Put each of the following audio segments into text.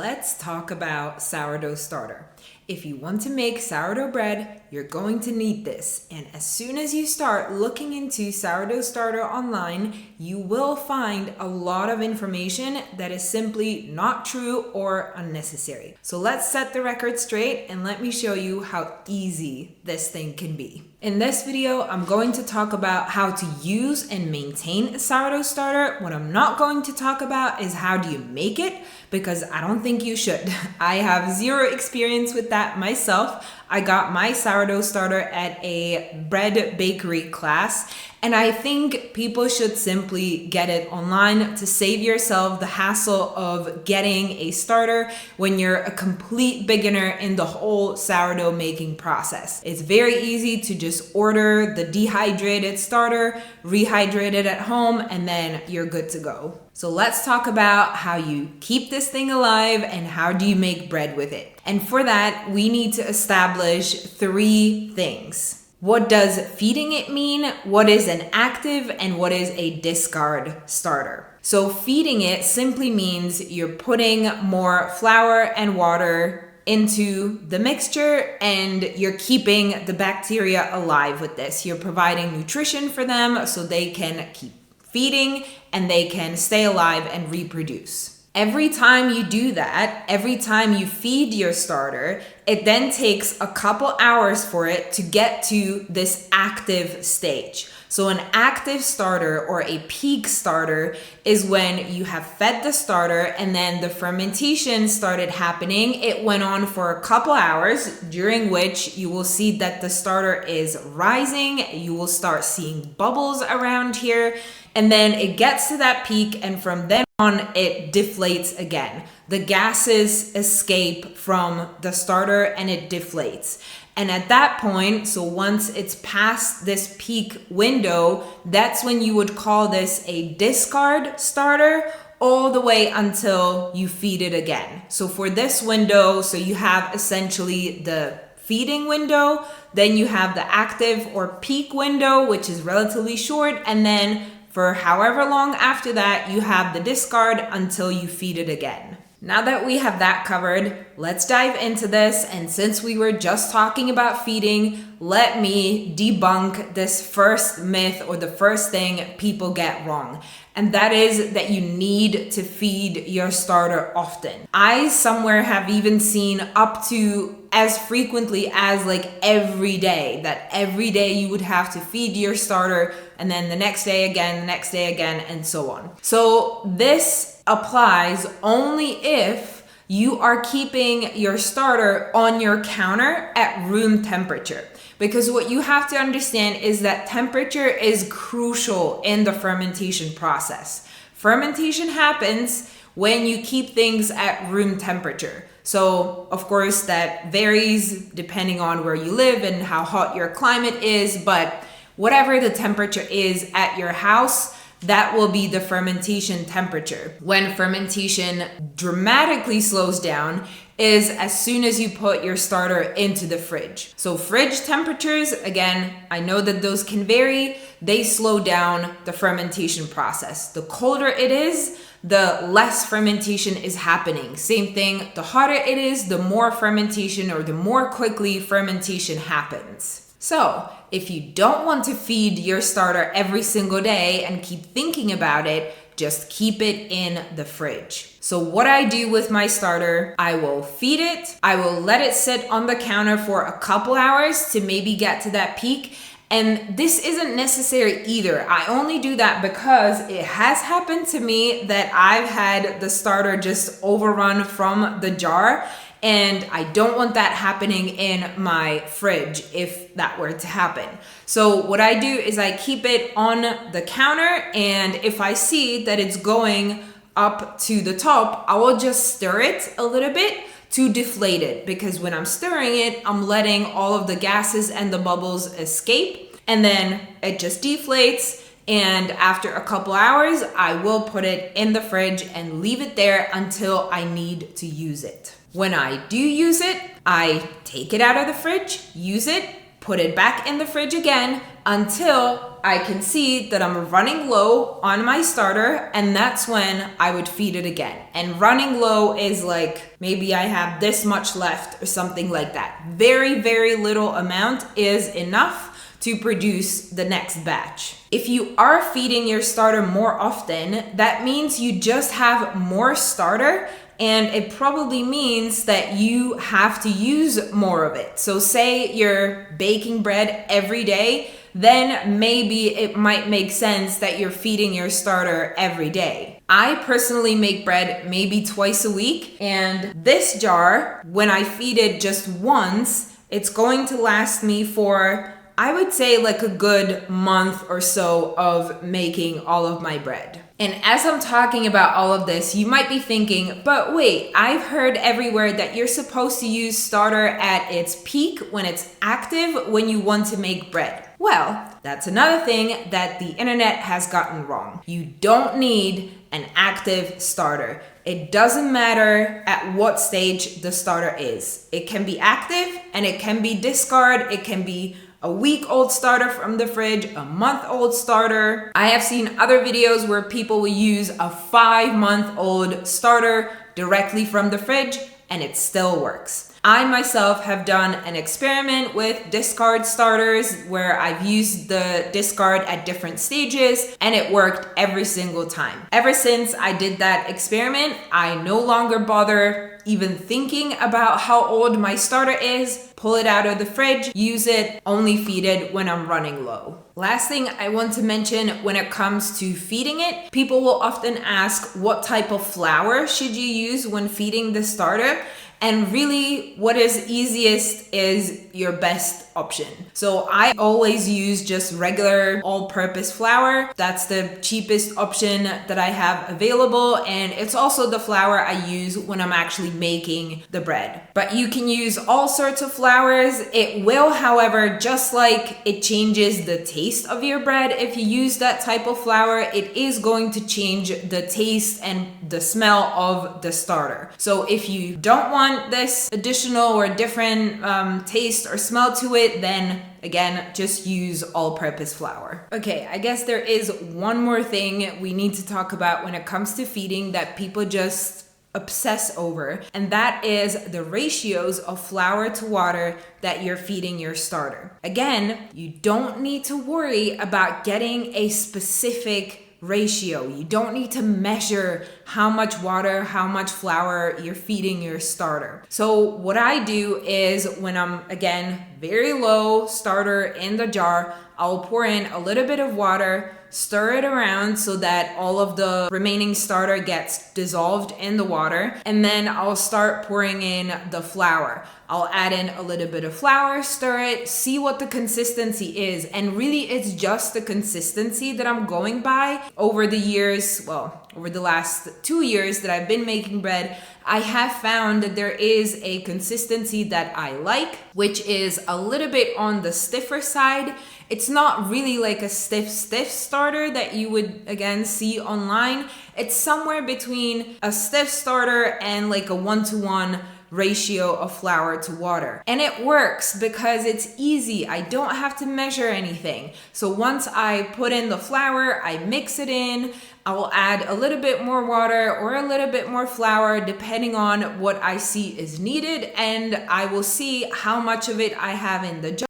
let's talk about sourdough starter. If you want to make sourdough bread, you're going to need this. And as soon as you start looking into sourdough starter online, you will find a lot of information that is simply not true or unnecessary. So let's set the record straight and let me show you how easy this thing can be. In this video, I'm going to talk about how to use and maintain a sourdough starter. What I'm not going to talk about is how do you make it, because I don't think you should. I have zero experience with that myself. I got my sourdough starter at a bread bakery class, and I think people should simply get it online to save yourself the hassle of getting a starter when you're a complete beginner in the whole sourdough making process. It's very easy to just order the dehydrated starter, rehydrate it at home, and then you're good to go. So let's talk about how you keep this thing alive and how do you make bread with it. And for that, we need to establish three things. What does feeding it mean? What is an active and what is a discard starter? So feeding it simply means you're putting more flour and water into the mixture and you're keeping the bacteria alive with this. You're providing nutrition for them so they can keep feeding and they can stay alive and reproduce. Every time you do that, every time you feed your starter, it then takes a couple hours for it to get to this active stage. So an active starter or a peak starter is when you have fed the starter and then the fermentation started happening. It went on for a couple hours, during which you will see that the starter is rising. You will start seeing bubbles around here. And then it gets to that peak, and from then on, it deflates again. The gases escape from the starter and it deflates. And at that point, so once it's past this peak window, that's when you would call this a discard starter, all the way until you feed it again. So for this window, so you have essentially the feeding window, then you have the active or peak window, which is relatively short, and then for however long after that, you have the discard until you feed it again. Now that we have that covered, let's dive into this. And since we were just talking about feeding, let me debunk this first myth or the first thing people get wrong. And that is that you need to feed your starter often. I somewhere have even seen up to as frequently as like every day, that every day you would have to feed your starter and then the next day again, and so on. So this applies only if you are keeping your starter on your counter at room temperature. Because what you have to understand is that temperature is crucial in the fermentation process. Fermentation happens when you keep things at room temperature. So of course that varies depending on where you live and how hot your climate is, but whatever the temperature is at your house, that will be the fermentation temperature. When fermentation dramatically slows down is as soon as you put your starter into the fridge. So fridge temperatures, again, I know that those can vary. They slow down the fermentation process. The colder it is, the less fermentation is happening. Same thing, the hotter it is, the more fermentation or the more quickly fermentation happens. So if you don't want to feed your starter every single day and keep thinking about it, just keep it in the fridge. So what I do with my starter, I will feed it, I will let it sit on the counter for a couple hours to maybe get to that peak. And this isn't necessary either. I only do that because it has happened to me that I've had the starter just overrun from the jar. And I don't want that happening in my fridge if that were to happen. So what I do is I keep it on the counter, and if I see that it's going up to the top, I will just stir it a little bit to deflate it, because when I'm stirring it, I'm letting all of the gases and the bubbles escape, and then it just deflates. And after a couple hours, I will put it in the fridge and leave it there until I need to use it. When I do use it, I take it out of the fridge, use it, put it back in the fridge again until I can see that I'm running low on my starter, and that's when I would feed it again. And running low is like maybe I have this much left or something like that. Very, very little amount is enough to produce the next batch. If you are feeding your starter more often, that means you just have more starter, and it probably means that you have to use more of it. So say you're baking bread every day, then maybe it might make sense that you're feeding your starter every day. I personally make bread maybe twice a week, and this jar, when I feed it just once, it's going to last me for, I would say, like a good month or so of making all of my bread. And as I'm talking about all of this, you might be thinking, but wait, I've heard everywhere that you're supposed to use starter at its peak when it's active when you want to make bread. Well, that's another thing that the internet has gotten wrong. You don't need an active starter. It doesn't matter at what stage the starter is. It can be active and it can be discard. It can be a week-old starter from the fridge, a month-old starter. I have seen other videos where people will use a 5-month-old starter directly from the fridge and it still works. I myself have done an experiment with discard starters where I've used the discard at different stages and it worked every single time. Ever since I did that experiment, I no longer bother even thinking about how old my starter is, pull it out of the fridge, use it, only feed it when I'm running low. Last thing I want to mention when it comes to feeding it, people will often ask what type of flour should you use when feeding the starter? And really, what is easiest is your best option. So I always use just regular all-purpose flour. That's the cheapest option that I have available, and it's also the flour I use when I'm actually making the bread. But you can use all sorts of flours. It will, however, just like it changes the taste of your bread, if you use that type of flour, it is going to change the taste and the smell of the starter. So if you don't want this additional or different taste or smell to it, then again, just use all-purpose flour. Okay, I guess there is one more thing we need to talk about when it comes to feeding that people just obsess over, and that is the ratios of flour to water that you're feeding your starter. Again, you don't need to worry about getting a specific ratio. You don't need to measure how much water, how much flour you're feeding your starter. So what I do is when I'm, again, very low starter in the jar, I'll pour in a little bit of water, stir it around so that all of the remaining starter gets dissolved in the water, and then I'll start pouring in the flour. I'll add in a little bit of flour, stir it, see what the consistency is, and really it's just the consistency that I'm going by. Over the years, well, over the last 2 years that I've been making bread, I have found that there is a consistency that I like, which is a little bit on the stiffer side. It's not really like a stiff starter that you would, again, see online. It's somewhere between a stiff starter and like a 1-to-1 ratio of flour to water. And it works because it's easy. I don't have to measure anything. So once I put in the flour, I mix it in. I'll add a little bit more water or a little bit more flour depending on what I see is needed, and I will see how much of it I have in the jar.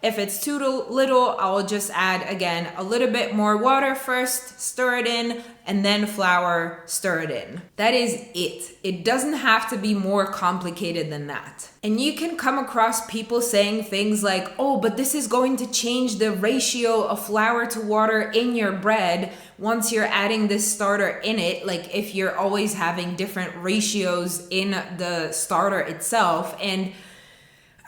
If it's too little, I'll just add, again, a little bit more water first, stir it in, and then flour, stir it in. That is it. It doesn't have to be more complicated than that. And you can come across people saying things like, oh, but this is going to change the ratio of flour to water in your bread once you're adding this starter in it. Like if you're always having different ratios in the starter itself. And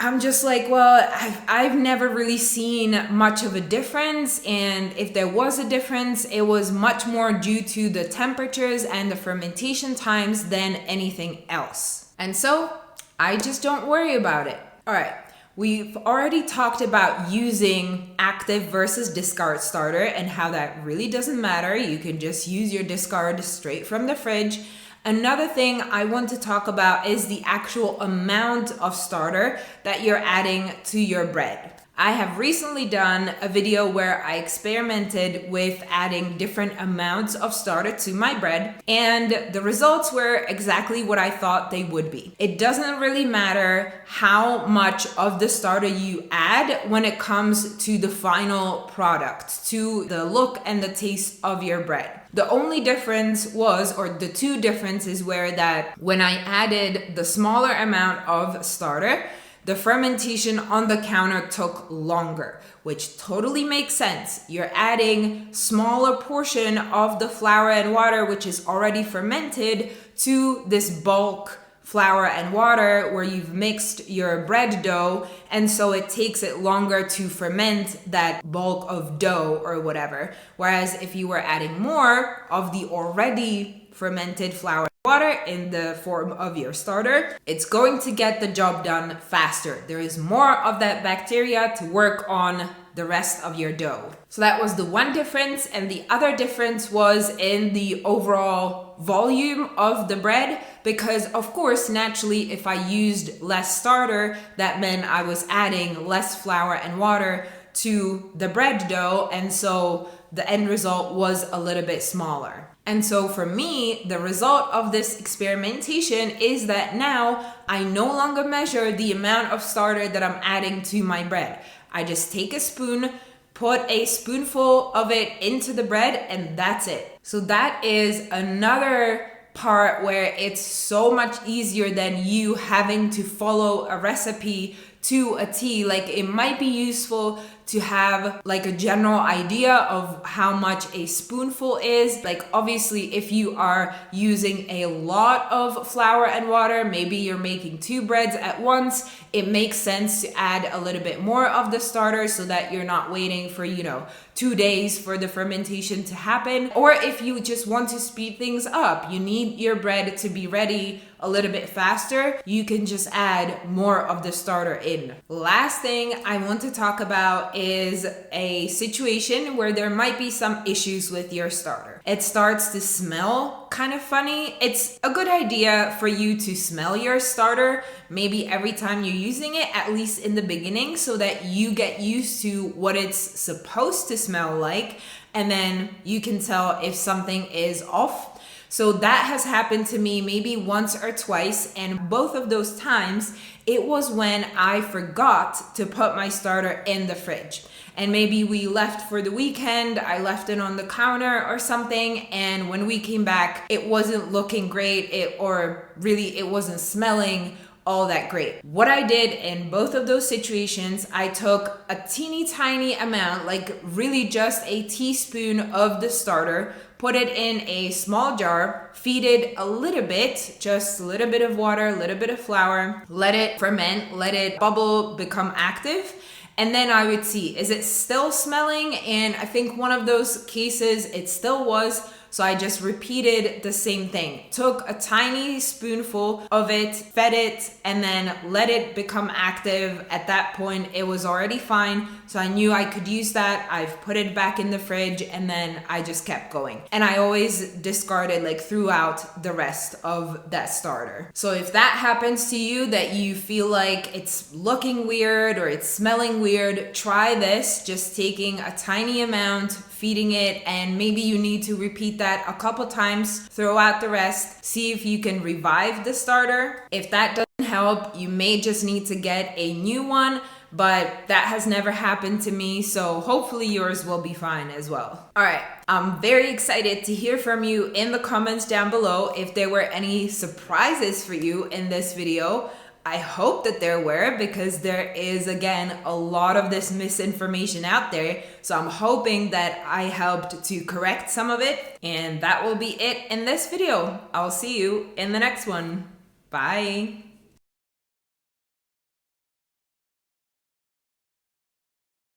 I'm just like, well, I've never really seen much of a difference, and if there was a difference, it was much more due to the temperatures and the fermentation times than anything else. And so I just don't worry about it. All right, we've already talked about using active versus discard starter and how that really doesn't matter. You can just use your discard straight from the fridge. Another thing I want to talk about is the actual amount of starter that you're adding to your bread. I have recently done a video where I experimented with adding different amounts of starter to my bread, and the results were exactly what I thought they would be. It doesn't really matter how much of the starter you add when it comes to the final product, to the look and the taste of your bread. The only difference was, or the two differences were that when I added the smaller amount of starter, the fermentation on the counter took longer, which totally makes sense. You're adding smaller portion of the flour and water, which is already fermented, to this bulk flour and water where you've mixed your bread dough, and so it takes it longer to ferment that bulk of dough or whatever. Whereas if you were adding more of the already fermented flour and water in the form of your starter, it's going to get the job done faster. There is more of that bacteria to work on the rest of your dough. So that was the one difference, and the other difference was in the overall volume of the bread, because of course naturally if I used less starter, that meant I was adding less flour and water to the bread dough, and so the end result was a little bit smaller. And so for me, the result of this experimentation is that now I no longer measure the amount of starter that I'm adding to my bread. I just take a spoon, put a spoonful of it into the bread, and that's it. So that is another part where it's so much easier than you having to follow a recipe to a T. Like, it might be useful to have like a general idea of how much a spoonful is. Like, obviously if you are using a lot of flour and water, maybe you're making 2 breads at once, it makes sense to add a little bit more of the starter so that you're not waiting for 2 days for the fermentation to happen. Or if you just want to speed things up, you need your bread to be ready a little bit faster, you can just add more of the starter in. Last thing I want to talk about is a situation where there might be some issues with your starter. It starts to smell kind of funny. It's a good idea for you to smell your starter maybe every time you're using it, at least in the beginning, so that you get used to what it's supposed to smell like, and then you can tell if something is off. So that has happened to me maybe once or twice, and both of those times it was when I forgot to put my starter in the fridge. And maybe we left for the weekend, I left it on the counter or something, and when we came back it wasn't looking great, it wasn't smelling all that great. What I did in both of those situations, I took a teeny tiny amount, like really just a teaspoon of the starter, put it in a small jar, feed it a little bit, just a little bit of water, a little bit of flour, let it ferment, let it bubble, become active. And then I would see, is it still smelling? And I think one of those cases it still was. So I just repeated the same thing. Took a tiny spoonful of it, fed it, and then let it become active. At that point, it was already fine. So I knew I could use that. I've put it back in the fridge, and then I just kept going. And I always discarded throughout the rest of that starter. So if that happens to you, that you feel like it's looking weird or it's smelling weird, try this, just taking a tiny amount, feeding it, and maybe you need to repeat that a couple times, throw out the rest, see if you can revive the starter. If that doesn't help, you may just need to get a new one, but that has never happened to me, so hopefully yours will be fine as well. All right, I'm very excited to hear from you in the comments down below if there were any surprises for you in this video. I hope that there were, because there is, again, a lot of this misinformation out there. So I'm hoping that I helped to correct some of it. And that will be it in this video. I'll see you in the next one. Bye.